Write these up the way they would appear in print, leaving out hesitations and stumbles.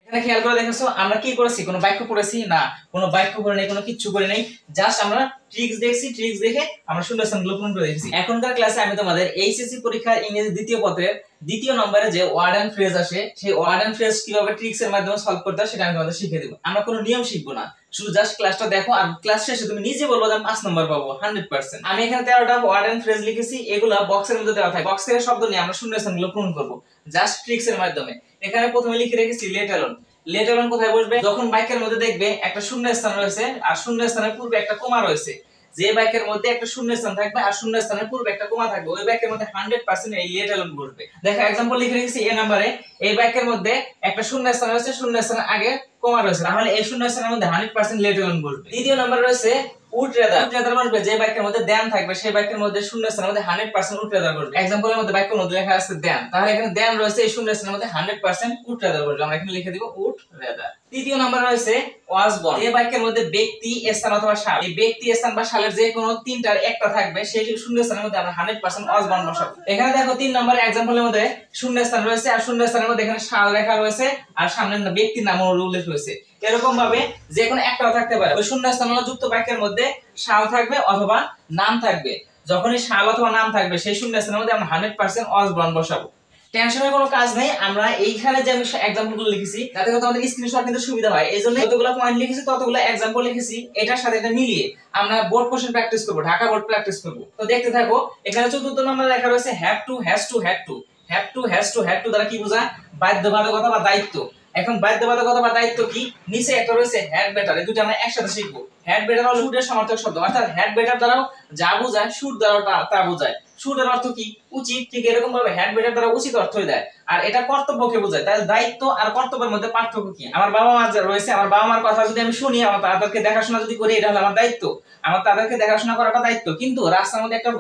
এখানে খেয়াল করে দেখেছো আমরা কি করেছি, কোনো বাক্য পড়েছি না, কোনো বাক্য করে নেই, কোনো কিচ্ছু করে নেই, জাস্ট আমরা ট্রিক্স দেখছি, ট্রিক্স দেখে আমরা শূন্যস্থানগুলো পূরণ করে দেখেছি। এখনকার ক্লাসে আমি তোমাদের এইচএসসি পরীক্ষার ইংরেজি দ্বিতীয় পত্রের দ্বিতীয় নম্বরে যে ওয়ার্ড এন্ড ফ্রেজ আসে, সেই ওয়ার্ড এন্ড ফ্রেজ কিভাবে ট্রিক্স এর মাধ্যমে সলভ করতে হয় সেটা আমি তোমাদের শিখিয়ে দেব। আমরা কোনো নিয়ম শিখবো না, শুধু জাস্ট ক্লাসটা দেখো আর ক্লাস শেষে তুমি নিজে বলবো যে 5 নম্বর পাবো 100%। আমি এখানে 13টা ওয়ার্ড এন্ড ফ্রেজ লিখেছি, এগুলা বক্সের মধ্যে দেওয়া থাকে, বক্সের শব্দ নিয়ে আমরা শূন্যস্থানগুলো পূরণ করব জাস্ট ট্রিক্স এর মাধ্যমে। এখানে প্রথমে লিখে রেখেছি লেট অ্যালোন। লেট অ্যালোন কোথায় বসবে? যখন বাক্যের মধ্যে দেখবে একটা শূন্যস্থান রয়েছে আর শূন্যস্থানের পূর্বে একটা কমা রয়েছে, যে বাক্যের মধ্যে একটা শূন্যস্থান থাকবে আর শূন্যস্থানের পূর্বে একটা কমা থাকবে, ওই বাক্যের মধ্যে 100% এই লেট অ্যালোন বসবে। দেখো एग्जांपल লিখে রেখেছি এ নম্বরে, এই বাক্যের মধ্যে একটা শূন্যস্থান রয়েছে, শূন্যস্থানের আগে কমা রয়েছে, তাহলে এই শূন্যস্থানের মধ্যে 100% লেট অ্যালোন বসবে। দ্বিতীয় নম্বরে রয়েছে উড রেদার। উড রেদার বসবে যে বাক্যের মধ্যে দেন থাকবে, সেই বাক্যের মধ্যে শূন্যস্থানের মধ্যে 100% উড রেদার বসবে। एग्जांपल এর মধ্যে বাক্যের মধ্যে লেখা আছে দেন, তাহলে এখানে দেন রয়েছে, এই শূন্যস্থানের মধ্যে 100% উড রেদার বসবে। আমরা এখানে লিখে দিব উড রেদার। তৃতীয় নম্বরে রয়েছে ওয়াজ বর্ন। এই বাক্যের মধ্যে ব্যক্তি, স্থান অথবা শাল, এই ব্যক্তি, স্থান বা শালের যে কোনো তিনটার একটা থাকবে, সেই শূন্যস্থানের মধ্যে আমরা 100% ওয়াজ বর্ন বসাবো। এখানে দেখো 3 নম্বরে एग्जांपल এর মধ্যে শূন্যস্থান রয়েছে আর শূন্যস্থানের মধ্যে এখানে শাল লেখা রয়েছে আর সামনে ব্যক্তির নাম উল্লেখ রয়েছে। এরকম ভাবে যে কোনো একটাও থাকতে পারে, ওই শূন্যস্থান যুক্ত বাক্যের মধ্যে শাল থাকবে অথবা নাম থাকবে। যখনই শাল অথবা নাম থাকবে সেই শূন্যস্থানের মধ্যে আমরা 100% ওয়াজ বর্ন বসাবো। টেনশনের কোনো কাজ নেই, আমরা এইখানে যে আমি एग्जांपलগুলো লিখেছি তাতে করে তোমাদের স্ক্রিনশট নিতে সুবিধা হয়, এইজন্য যতগুলো পয়েন্ট লিখেছি ততগুলো एग्जांपल লিখেছি, এটার সাথে এটা মিলিয়ে আমরা বোর্ড কোশ্চেন প্র্যাকটিস করব, ঢাকা বোর্ড প্র্যাকটিস করব। তো দেখতে থাকো। এখানে চতুর্থ নম্বরে লেখা রয়েছে have to, has two, had to. Have to, has two, had to দ্বারা কি বোঝায়? বাধ্যবাধকতা বা দায়িত্ব। এখন বাধ্যবাধকতা বা দায়িত্ব কি? নিচে একটা রয়েছে হ্যাড বেটার, এই দুটো আমরা একসাথে শিখবো। হ্যাড বেটার হলো শুডের সমার্থক শব্দ, অর্থাৎ হ্যাড বেটার দ্বারাও যা বোঝায় শুড দ্বারাও তা বোঝায়। শুডের অর্থ কি? উচিত, ঠিক এরকম ভাবে হ্যাড বেটার দ্বারা উচিত অর্থই দেয়, আর এটা কর্তব্যকে বোঝায়। তাহলে দায়িত্ব আর কর্তব্যের মধ্যে পার্থক্য কি? আমার বাবা মা রয়েছে, আমার বাবা মার কথা যদি আমি শুনি, আমার তাদেরকে দেখাশোনা যদি করি, এটা হলো আমার দায়িত্ব, আমার তাদেরকে দেখাশোনা করাটা দায়িত্ব। কিন্তু রাস্তার মধ্যে একটা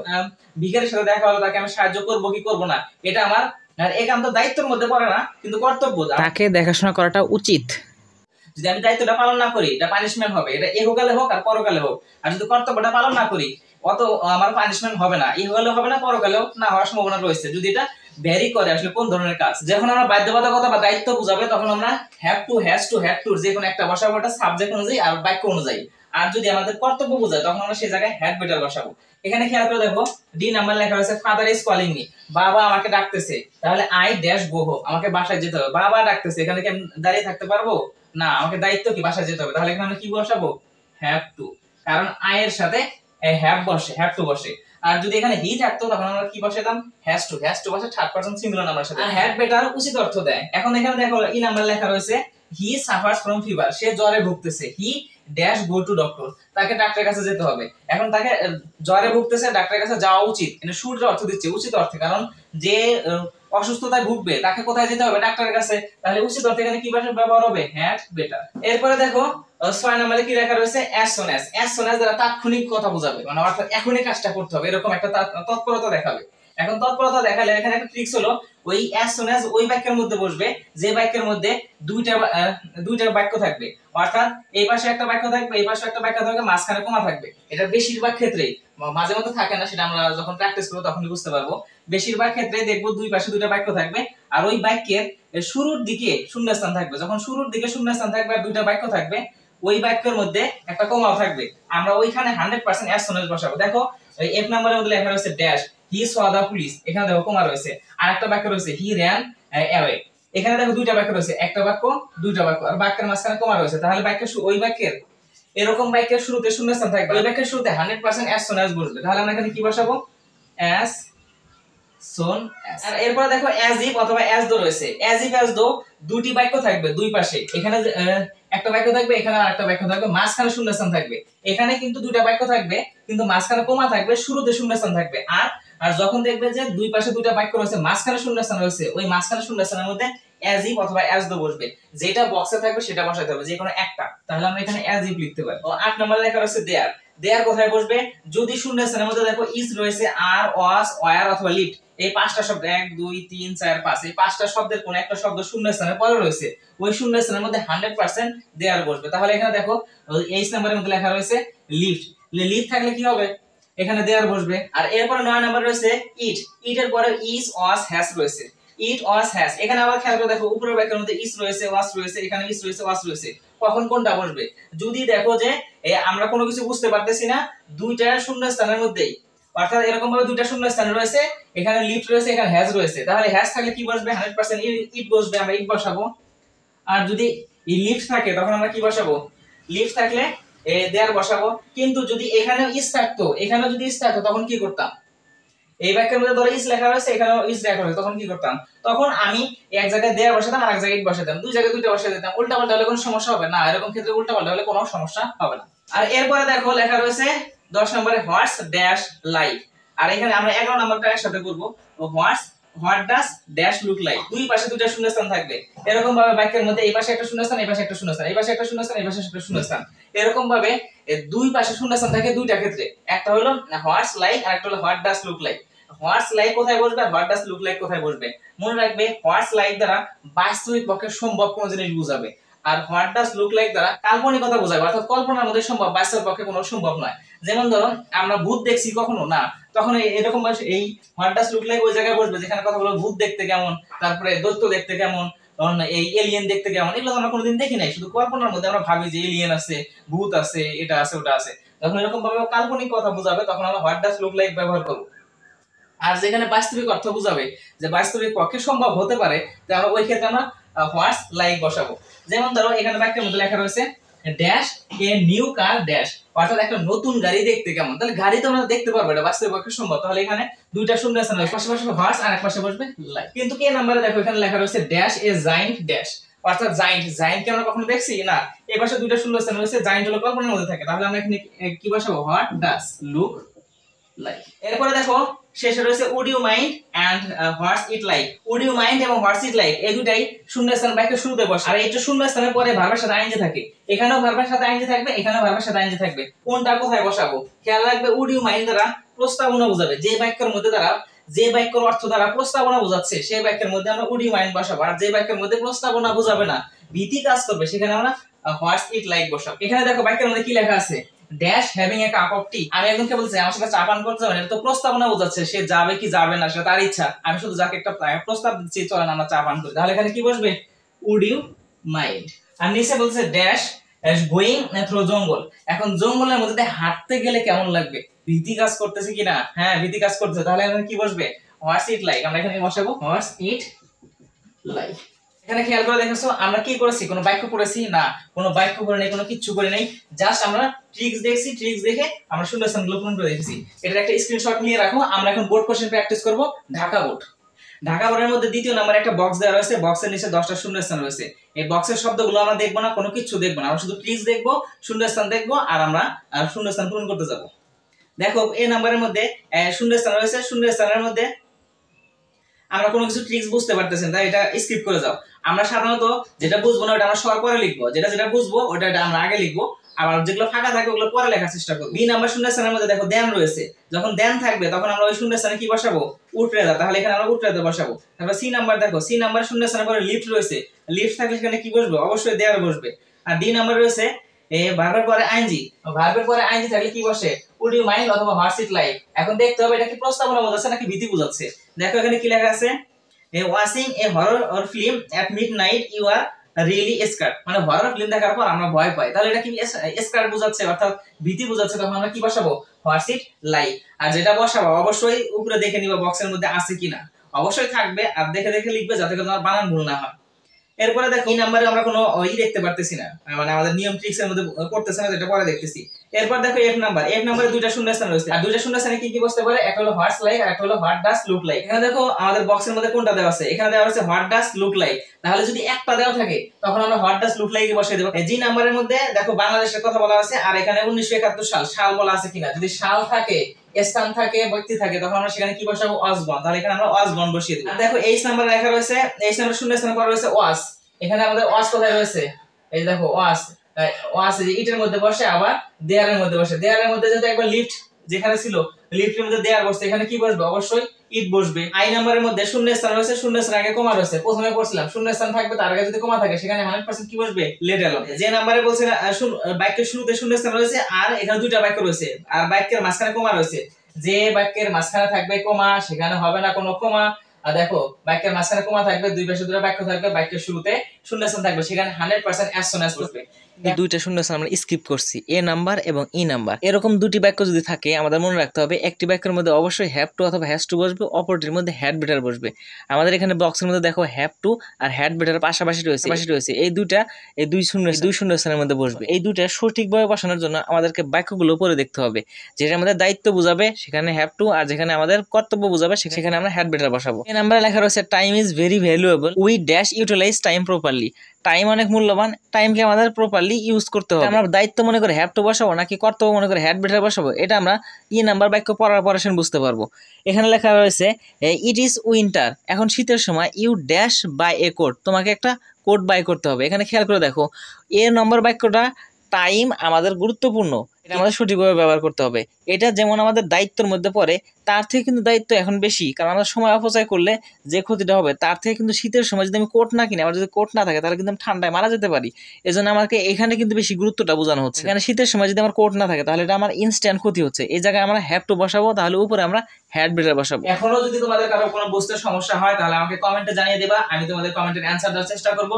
ভিখারির সাথে দেখা হলো, তাকে আমি সাহায্য করবো কি করবো না, এটা আমার একান্ত দায়িত্বের মধ্যে পড়ে না, কিন্তু কর্তব্য, তাকে দেখাশোনা করাটা উচিত। যদি আমি দায়িত্বটা পালন না করি, এটা পানিশমেন্ট হবে, এটা ইহকালে হোক আর পরকালে হোক। আর যদি কর্তব্যটা পালন না করি, অত আমার পানিশমেন্ট হবে না, ইহকালে হবে না, পরকালেও না হওয়ার সম্ভাবনা রয়েছে, যদি এটা ভ্যারি করে আসলে কোন ধরনের কাজ। যখন আমরা বাধ্যবাধকতা বা দায়িত্ব বুঝাবে, তখন আমরা have to, has two, had to যে কোনো একটা বসাবো, এটা সাবজেক্ট অনুযায়ী আর বাক্য অনুযায়ী। আর যদি আমাদের কর্তব্য বোঝায়, তখন আমরা সেই জায়গায় হ্যাড বেটার বসাবো। এখানে খেয়াল করে দেখো ডি নাম্বার লেখা হয়েছে ফাদার ইজ কলিং মি, বাবা আমাকে ডাকতেছে, তাহলে আই ড্যাশ গো হোম, আমাকে বাসায় যেতে হবে। বাবা ডাকতেছে, এখানে কি আমি দাঁড়িয়ে থাকতে পারবো না, আমাকে দায়িত্ব কি বাসায় যেতে হবে, তাহলে এখানে আমরা কি বসাবো? হ্যাভ টু, কারণ আই এর সাথে হ্যাভ বসে, হ্যাভ টু বসে। আর যদি এখানে হি থাকতো, তখন আমরা কি বসাতাম? Has to. হ্যাজ টু বসে থার্ড পারসন সিঙ্গুলার নাম্বারের সাথে। হ্যাড বেটার উচিত অর্থ দেয়। এখন এখানে দেখো ই নাম্বার লেখা রয়েছে হি সাফার্স ফ্রম ফিভার, সে জ্বরে ভুগতেছে। He dash go to doctor, তাকে ডাক্তারের কাছে যেতে হবে। এখন তাকে জ্বরে ভুগতেছে, ডাক্তারের কাছে যাওয়া উচিত, এটা শুড অর্থ দিচ্ছে, উচিত অর্থে, কারণ যে অসুস্থতায় ভুগবে তাকে কোথায় যেতে হবে? ডাক্তারের কাছে, তাহলে উচিত অর্থে এখানে কি ভাষা ব্যবহার হবে? Had better. এরপরে দেখো 6 নম্বরে কি লেখা রয়েছে? As soon as. As soon as দ্বারা তাৎক্ষণিক কথা বোঝাবে, মানে অর্থাৎ এখনই কাজটা করতে হবে, এরকম একটা তৎপরতা দেখাবে। এখন তৎপরতা দেখালে এখানে একটা ট্রিক্স হলো, ওই অ্যাজ সুন অ্যাজ ওই বাক্যের মধ্যে বসবে যে বাক্যের মধ্যে দুইটা বাক্য থাকবে, অর্থাৎ এই পাশে একটা বাক্য থাকবে, এই পাশে একটা বাক্য থাকবে, মাঝখানে কমা থাকবে। এটা বেশিরভাগ ক্ষেত্রেই, মাঝে মধ্যে থাকে না, সেটা আমরা যখন প্র্যাকটিস করব তখনই বুঝতে পারবো। বেশিরভাগ ক্ষেত্রে দেখবো দুই পাশে দুইটা বাক্য থাকবে আর ওই বাক্যের শুরুর দিকে শূন্যস্থান থাকবে। যখন শুরুর দিকে শূন্যস্থান থাকবে আর দুইটা বাক্য থাকবে, ওই বাক্যের মধ্যে একটা কমাও থাকবে, আমরা ওইখানে 100% অ্যাজ সুন অ্যাজ বসাবো। দেখো এফ নাম্বারের মধ্যে লেখা রয়েছে dash he saw the police, এখানে দেখো কমা রয়েছে। আর একটা বাক্য রয়েছে হি র্যান অ্যাওয়ে, এখানে দেখো দুইটা বাক্য রয়েছে, একটা বাক্য দুইটা বাক্য, আর বাক্যের মাঝখানে কমা রয়েছে। তাহলে বাক্যের ওই বাক্যের এরকম বাক্যের শুরুতে শূন্যস্থান থাকবে, ওই বাক্যের শুরুতে 100% অ্যাজ সুন অ্যাজ বসবে। তাহলে আমরা এখানে কি বসাবো? As soon as. আর এরপরে দেখো অ্যাজ ইফ অথবা অ্যাজ দো রয়েছে। অ্যাজ ইফ অ্যাজ দো দুটি বাক্য থাকবে দুই পাশে, এখানে একটা বাক্য থাকবে, এখানে আরেকটা বাক্য থাকবে, মাঝখানে শূন্যস্থান থাকবে। এখানে কিন্তু দুইটা বাক্য থাকবে, কিন্তু মাঝখানে কমা থাকবে, শুরুতে শূন্যস্থান থাকবে। আর যখন দেখবে যে দুই পাশে দুইটা বাক্য রয়েছে, মাঝখানে শূন্যস্থান রয়েছে, ওই মাঝখানে শূন্যস্থানের মধ্যে অ্যাজ ইফ অথবা অ্যাজ দো বসবে, যেটা বক্সে থাকবে সেটা বসাতে হবে, যে কোনো একটা। তাহলে আমরা এখানে অ্যাজ ইফ লিখতে পারি। 8 নম্বরে লেখা রয়েছে দেয়ার। দেয়ার কোথায় বসবে? যদি শূন্যস্থানের মধ্যে দেখো ইজ রয়েছে, আর, ওয়াজ, ওয়্যার অথবা লিভড, এই পাঁচটা শব্দ 1 2 3 4 5, এই পাঁচটা শব্দের কোন একটা শব্দ শূন্যস্থানের পরে রয়েছে, ওই শূন্যস্থানের মধ্যে 100% দেয়ার বসবে। তাহলে এখানে দেখো 8 নম্বরের মধ্যে লেখা রয়েছে লিভড, লিভড থাকলে কি হবে? এখানে দেয়ার বসবে। আর এরপরে 9 নম্বর রয়েছে ইট, ইট এর পরে ইজ, ওয়াজ, হ্যাজ রয়েছে। ইট ওয়াজ হ্যাজ। এখানে আবার খেয়াল করে দেখো উপরের বাক্যের মধ্যে ইস রয়েছে, ওয়াজ রয়েছে, এখানে ইস রয়েছে, ওয়াজ রয়েছে। কখন কোনটা বসবে? যদি দেখো যে আমরা কোনো কিছু বুঝতে পারতেছি না দুইটা শূন্য স্থানের মধ্যেই, অর্থাৎ এরকম ভাবে দুইটা শূন্য স্থান রয়েছে, এখানে লিফট রয়েছে, এখানে হ্যাজ রয়েছে, তাহলে হ্যাজ থাকলে কি বসবে? 100% ইট বসবে, আমরা ইট বসাবো। আর যদি লিফট থাকে তখন আমরা কি বসাবো? লিফট থাকলে দেয়ার বসাবো। কিন্তু যদি এখানে ইস থাকতো, এখানেও যদি ইস থাকতো তখন কি করতাম? এই বাক্যের মধ্যে ধরো ইস লেখা রয়েছে, এখানেও ইস লেখা রয়েছে, তখন কি করতাম? তখন আমি এক জায়গায় দেয়ার বসাতাম আর এক জায়গায় ইট বসাতাম, দুই জায়গায় দুইটা বসিয়ে দিতাম। উল্টা পাল্টা হলে কোনো সমস্যা হবে না, এরকম ক্ষেত্রে উল্টা পাল্টা হলে কোনো সমস্যা হবে না। আর এরপরে দেখো লেখা রয়েছে 10 নম্বরে হোয়াটস ড্যাশ লাইক। আর এখানে আমরা 11 নম্বরটা একসাথে করব। What does dash look like. দুই পাশে দুইটা শূন্যস্থান থাকবে, এরকম ভাবে বাক্যের মধ্যে এই পাশে একটা শূন্যস্থান, এই পাশে একটা শূন্যস্থান, এই পাশে একটা শূন্যস্থান, এই পাশে একটা শূন্যস্থান, এরকম ভাবে দুই পাশে শূন্যস্থান থাকে দুইটা ক্ষেত্রে। একটা হলো হোয়াটস লাইক আর একটা হলো what does look like. What's like কোথায় বসবে আর হোয়াট ডাস লুক লাইক কোথায় বসবে? মনে রাখবে হোয়াটস লাইক দ্বারা বাস্তবিক পক্ষে সম্ভব কোন জিনিস বোঝাবে, আর হোয়াট ডাস লুক লাইক দ্বারা কাল্পনিকতা বোঝাবে, অর্থাৎ কল্পনার মধ্যে সম্ভব, বাস্তব পক্ষে কোনো সম্ভব নয়। যেমন ধরো আমরা ভূত দেখছি কখনো না, তখন এরকম এই হোয়াট ডাস লুক লাইক ওই জায়গায় বসবে যেখানে কথা বলবো ভূত দেখতে কেমন, তারপরে দৈত্য দেখতে কেমন, এই এলিয়েন দেখতে কেমন, এগুলো আমরা কোনোদিন দেখি নাই, শুধু কল্পনার মধ্যে আমরা ভাবি যে এলিয়েন আছে, ভূত আছে, এটা আছে, ওটা আছে। যখন এরকম ভাবে কাল্পনিক কথা বোঝাবে তখন আমরা হোয়াট ডাস লুক লাইক ব্যবহার করব। আর যেখানে বাস্তবিক অর্থ বোঝাবে যে বাস্তবিক পক্ষে সম্ভব হতে পারে, তাহলে ওই ক্ষেত্রে আমরা হোয়াটস লাইক বসাবো। যেমন ধরো এখানে বাক্যের মধ্যে লেখা রয়েছে dash a new car dash, অর্থাৎ একটা নতুন গাড়ি দেখতে কেমন। তাহলে গাড়ি তো আমরা দেখতে পারবো, এটা বাস্তবিক পক্ষে সম্ভব। তাহলে এখানে দুইটা শূন্য স্থান রয়েছে, পাশাপাশি হোয়াটস আর এক পাশে বসবে লাইক। কিন্তু কে নাম্বারে দেখো এখানে লেখা রয়েছে ড্যাশ এ জাইন্ট ড্যাশ, অর্থাৎ জাইন্ট কে আমরা কখনো দেখছি না, এই পাশে দুইটা শূন্য স্থান রয়েছে, জাইন্ট হলো কল্পনার মধ্যে থাকে, তাহলে আমরা এখানে কি বসাবো? What does look like. এরপরে দেখো শেষে রয়েছে would you mind and what's it like. Would you mind এবং হোয়াটস ইট লাইক এই দুটাই শূন্যস্থান বাক্যের শুরুতে বসে, আর এইটা শূন্যস্থানের পরে ভার্বের সাথে আইএনজি থাকে, এখানেও ভার্বের সাথে আইএনজি থাকবে, এখানেও ভার্বের সাথে আইএনজি থাকবে। কোনটা কোথায় বসাবো খেয়াল রাখবে। উড ইউ মাইন্ড দ্বারা প্রস্তাবনা বোঝাবে, যে বাক্যের মধ্যে দ্বারা যে বাক্যের অর্থ দ্বারা প্রস্তাবনা বোঝাচ্ছে সেই বাক্যের মধ্যে আমরা উড ইউ মাইন্ড বসাবো। আর যে বাক্যের মধ্যে প্রস্তাবনা বোঝাবে না, ভীতি কাজ করবে, সেখানে আমরা হোয়াটস ইট লাইক বসাবো। এখানে দেখো বাক্যের মধ্যে কি লেখা আছে? Dash having a cup of tea. আমি একজনকে বলছি আমার সাথে চা পান করতে যাবেন, এটা তো প্রস্তাবনা বোঝাচ্ছে, সে যাবে কি যাবে না সেটা তার ইচ্ছা। আমি শুধু যাকে একটা প্রস্তাব দিচ্ছি চলেন আমরা চা পান করি, তাহলে এখানে কি বসবে? Would you mind. আর নিচে বলছে ড্যাশ গোয়িং থ্রু জঙ্গল। এখন জঙ্গলের মধ্যে হাঁটতে গেলে কেমন লাগবে? ভীতি কাজ করতেছে কিনা? হ্যাঁ ভীতি কাজ করতেছে, তাহলে এখানে কি বসবে? হোয়াটস ইট লাইক। আমরা এখানে বসাবো হোয়াটস ইট লাইক। এখানে খেয়াল করে দেখেছো আমরা কি করেছি? কোনো বাক্য পড়েছি না, কোনো বাক্য পড়ে নেই, কোনো কিচ্ছু করে নেই, জাস্ট আমরা ট্রিক্স দেখছি, ট্রিক্স দেখে আমরা শূন্যস্থানগুলো পূরণ করে দেখেছি। এটার একটা স্ক্রিনশট নিয়ে রাখো। আমরা এখন বোর্ড কোশ্চেন প্র্যাকটিস করব। ঢাকা বোর্ড। ঢাকা বোর্ডের মধ্যে দ্বিতীয় নম্বরে একটা বক্স দেওয়া রয়েছে, বক্সের নিচে 10টা শূন্যস্থান রয়েছে। এই বক্সের শব্দগুলো আমরা দেখবো না, কোনো কিছু দেখবো না, আমরা শুধু ট্রিক্স দেখবো, শূন্যস্থান দেখবো, আর আমরা শূন্যস্থান পূরণ করতে যাব। দেখো এই নাম্বারের মধ্যে শূন্যস্থান রয়েছে, শূন্যস্থানের মধ্যে আমরা কোনো কিছু ট্রিক্স বুঝতে পারতেছেন, তাই এটা স্কিপ করে যাও। আমরা সাধারণত যেটা বুঝবো না ওটা আমরা সবার পরে লিখবো, যেটা যেটা বুঝবো ওটা আমরা আগে লিখবো, আবার যেগুলো ফাঁকা থাকবে ওগুলো পরে লেখার চেষ্টা করবো। বি নাম্বার শূন্যস্থানের মধ্যে দেখো দেন রয়েছে, যখন দেন থাকবে তখন আমরা ওই শূন্যস্থানে কি বসাবো? উটরেদা, তাহলে এখানে আমরা উটরেদা বসাবো। তারপর সি নাম্বার দেখো, সি নাম্বার শূন্যস্থানের পরে লিফট রয়েছে, লিফট থাকলে সেখানে কি বসবে? অবশ্যই দেয়ার বসবে। আর ডি নাম্বার রয়েছে ভার্বের পরে আইএনজি, ভার্বের পরে আইএনজি থাকলে কি বসে? উড ইউ মাইন্ড অথবা হোয়াটস ইট লাইক। এখন দেখতে হবে এটা কি প্রস্তাবনা বোঝাচ্ছে নাকি ভীতি বোঝাচ্ছে। দেখো এখানে কি লেখা আছে? Watching a horror or film at midnight you are really scared, মানে হরর ফিল্ম দেখার পর আমরা ভয় পাই, তাহলে এটা কি স্কার্ড বোঝাচ্ছে, অর্থাৎ ভীতি বোঝাচ্ছে। তখন আমরা কি বসাবো? হোয়াটস ইট লাইক। আর যেটা বসাবো অবশ্যই উপরে দেখে নিবা বক্সের মধ্যে আছে কিনা, অবশ্যই থাকবে, আর দেখে দেখে লিখবে যাতে করে তোমার বানান ভুল না হয়। এরপরে দেখো এই নাম্বারে আমরা কোনো দেখতে পারতেছি না, মানে আমাদের নিয়ম ট্রিক্স এর মধ্যে করতেছে না, যেটা পরে দেখতেছি। এরপর দেখো এফ নাম্বারে দুইটা শূন্যস্থান রয়েছে, আর দুইটা শূন্যস্থানে কি কি বসতে পারে? একটা হলো হোয়াটস লাইক আর একটা হলো হোয়াট ডাস লুক লাইক। এখানে দেখো আমাদের বক্সের মধ্যে কোনটা দেওয়া আছে? এখানে দেওয়া আছে হোয়াট ডাস লুক লাইক। তাহলে যদি একটা দেওয়া থাকে তখন আমরা হোয়াট ডাস লুক লাইক বসিয়ে দেব। জি নাম্বারের মধ্যে দেখো বাংলাদেশের কথা বলা আছে, আর এখানে 1971 সাল বলা আছে কিনা। যদি সাল থাকে, স্থান থাকে, ব্যক্তি থাকে, তখন আমরা সেখানে কি বসাবো? ওয়াজবন। তাহলে এখানে আমরা ওয়াজবন বসিয়ে দেব। আর দেখো এইচ নাম্বারে লেখা রয়েছে, এইচ নাম্বার শূন্যস্থানের পর রয়েছে ওয়াজ। এখানে আমাদের ওয়াজ কোথায় রয়েছে? এই দেখো ওয়াজ, ওয়াজ ইটের মধ্যে বসে, আবার দেয়ালের মধ্যে বসে। দেয়ালের মধ্যে যদি একবার লিফট যেখানে ছিল, লিফটের মধ্যে দেয়াল বসছে, এখানে কি বসবে? অবশ্যই ইট বসবে। আই নাম্বারের মধ্যে শূন্যস্থান রয়েছে, শূন্যস্থানের আগে কমা রয়েছে। প্রথমে পড়ছিলাম শূন্যস্থান থাকবে, তার আগে যদি কমা থাকে সেখানে 100% কি বসবে? লেট এলো। যে নাম্বারে বলছে বাক্যের শুরুতে শূন্যস্থান রয়েছে, আর এখানে দুইটা বাক্য রয়েছে, আর বাক্যের মাঝখানে কমা রয়েছে। যে বাক্যের মাঝখানে থাকবে কমা সেখানে হবে না কোনো কমা, আর দেখো বাক্যের মাঝখানে কমা থাকবে, দুই পাশে দুটো বাক্য থাকবে, বাক্যের শুরুতে শূন্যস্থান থাকবে, সেখানে 100% অ্যাজ সুন অ্যাজ বসবে। দুইটা শূন্যস্থান আমরা স্কিপ করছি, এ নাম্বার এবং ই নাম্বার। এরকম দুটি বাক্য যদি থাকে আমাদের মনে রাখতে হবে একটি বাক্যের মধ্যে অবশ্যই হ্যাভ টু অথবা হ্যাজ টু বসবে, অপরটির মধ্যে হ্যাড বেটার বসবে। আমাদের এখানে বক্সের মধ্যে দেখো হ্যাভ টু আর হ্যাড বেটার পাশাপাশি রয়েছে, এই দুই শূন্যস্থানের মধ্যে বসবে। এই দুইটা সঠিকভাবে বসানোর জন্য আমাদেরকে বাক্যগুলো পড়ে দেখতে হবে। যেটা আমাদের দায়িত্ব বুঝাবে সেখানে হ্যাভ টু, আর যেখানে আমাদের কর্তব্য বুঝাবে সেখানে আমরা হ্যাড বেটার বসাবো। এই নাম্বারে লেখা রয়েছে time is very valuable, we dash utilize time properly. Time অনেক মূল্যবান, টাইমকে আমাদের প্রপারলি ইউজ করতে হবে। আমরা দায়িত্ব মনে করে হ্যাভ টু বসাবো নাকি কর্তব্য মনে করে হ্যাড বেটার বসাবো, এটা আমরা ই নাম্বার বাক্য পড়ার পরে বুঝতে পারবো। এখানে লেখা রয়েছে ইট ইজ উইন্টার, এখন শীতের সময়, you dash by a coat, তোমাকে একটা কোট বাই করতে হবে। এখানে খেয়াল করে দেখো এ নম্বর বাক্যটা টাইম আমাদের গুরুত্বপূর্ণ, এটা আমাদের সঠিকভাবে ব্যবহার করতে হবে। এটা যেমন আমাদের দায়িত্বের মধ্যে পড়ে, তার থেকে কিন্তু দায়িত্ব এখন বেশি, কারণ আমরা সময় অপচয় করলে যে ক্ষতিটা হবে তার থেকে কিন্তু শীতের সময় যদি আমি কোট না কিনি, আমার যদি কোট না থাকে তাহলে কিন্তু আমি ঠান্ডায় মারা যেতে পারি। এজন্য আমাকে এখানে কিন্তু বেশি গুরুত্বটা বোঝানো হচ্ছে। এখানে শীতের সময় যদি আমার কোট না থাকে তাহলে এটা আমার ইনস্ট্যান্ট ক্ষতি হচ্ছে। এই জায়গায় আমরা হ্যাভ টু বসাবো, তাহলে উপরে আমরা হ্যাড বেটার বসাবো। এখনো যদি তোমাদের কারো কোনো বুঝতে সমস্যা হয় তাহলে আমাকে কমেন্টে জানিয়ে দেবা, আমি তোমাদের কমেন্টের অ্যানসার দেওয়ার চেষ্টা করব।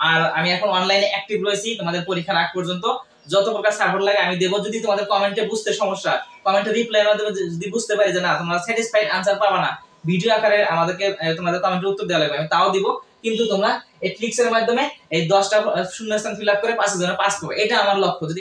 আর আমি এখন অনলাইনে অ্যাক্টিভ রয়েছি তোমাদের পরীক্ষার আগ পর্যন্ত, যত প্রকার সাপোর্ট লাগে আমি দেব। যদি তোমাদের কমেন্টে বুঝতে সমস্যা, কমেন্টে রিপ্লাই মাধ্যমে যদি বুঝতে পারি যে না তোমরা স্যাটিসফাইড আনসার পাবা না, ভিডিও আকারে আমাদেরকে তোমাদের কমেন্টের উত্তর দেওয়া লাগবে, আমি তাও দিব। কিন্তু তোমরা এই ট্রিক্স এর মাধ্যমে এই 10টা শূন্যস্থান ফিল আপ করে 5 জনের পাস করবে, এটা আমার লক্ষ্য। যদি